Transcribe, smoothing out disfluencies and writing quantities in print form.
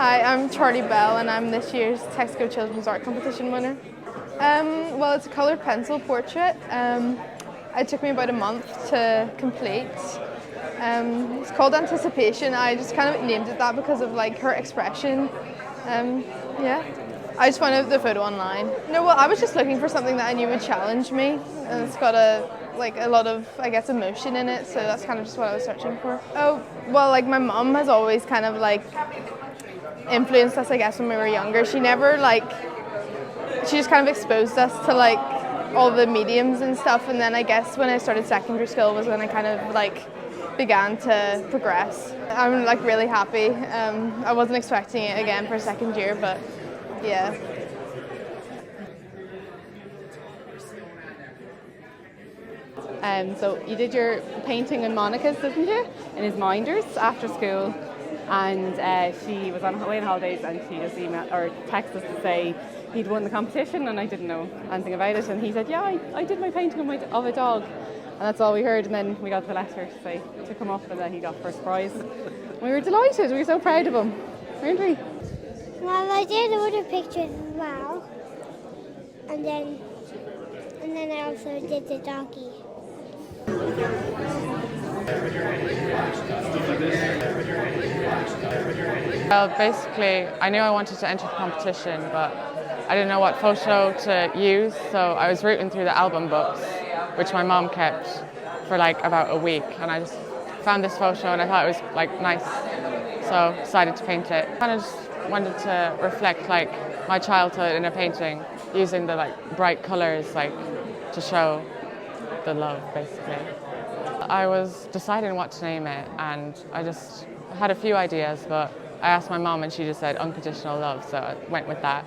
Hi, I'm Charley Bell and I'm this year's Texaco Children's Art Competition winner. Well, it's a coloured pencil portrait. It took me about a month to complete. It's called Anticipation. I just kind of named it that because of like her expression. Yeah. I just found the photo online. No, well, I was just looking for something that I knew would challenge me, and it's got a lot of, I guess, emotion in it, so that's kind of just what I was searching for. Oh, well, like my mum has always kind of like influenced us, I guess, when we were younger. She never she just kind of exposed us to like all the mediums and stuff, and then I guess when I started secondary school was when I kind of like began to progress. I'm like really happy. I wasn't expecting it again for second year, but yeah. So you did your painting in Monica's, didn't you? In his minders after school, and she was away on holidays, and she just emailed or texted us to say he'd won the competition, and I didn't know anything about it. And he said, "Yeah, I did my painting of a dog," and that's all we heard. And then we got the letter to say to come up, and then he got first prize. We were delighted. We were so proud of him, weren't we? Well, I did other pictures as well, and then I also did the doggy. Well, basically, I knew I wanted to enter the competition, but I didn't know what photo to use, so I was rooting through the album books, which my mom kept for like about a week, and I just found this photo and I thought it was like nice, so decided to paint it. Kind of just wanted to reflect like my childhood in a painting, using the like bright colours like to show the love, basically. I was deciding what to name it, and I just had a few ideas, but I asked my mom and she just said unconditional love, so I went with that.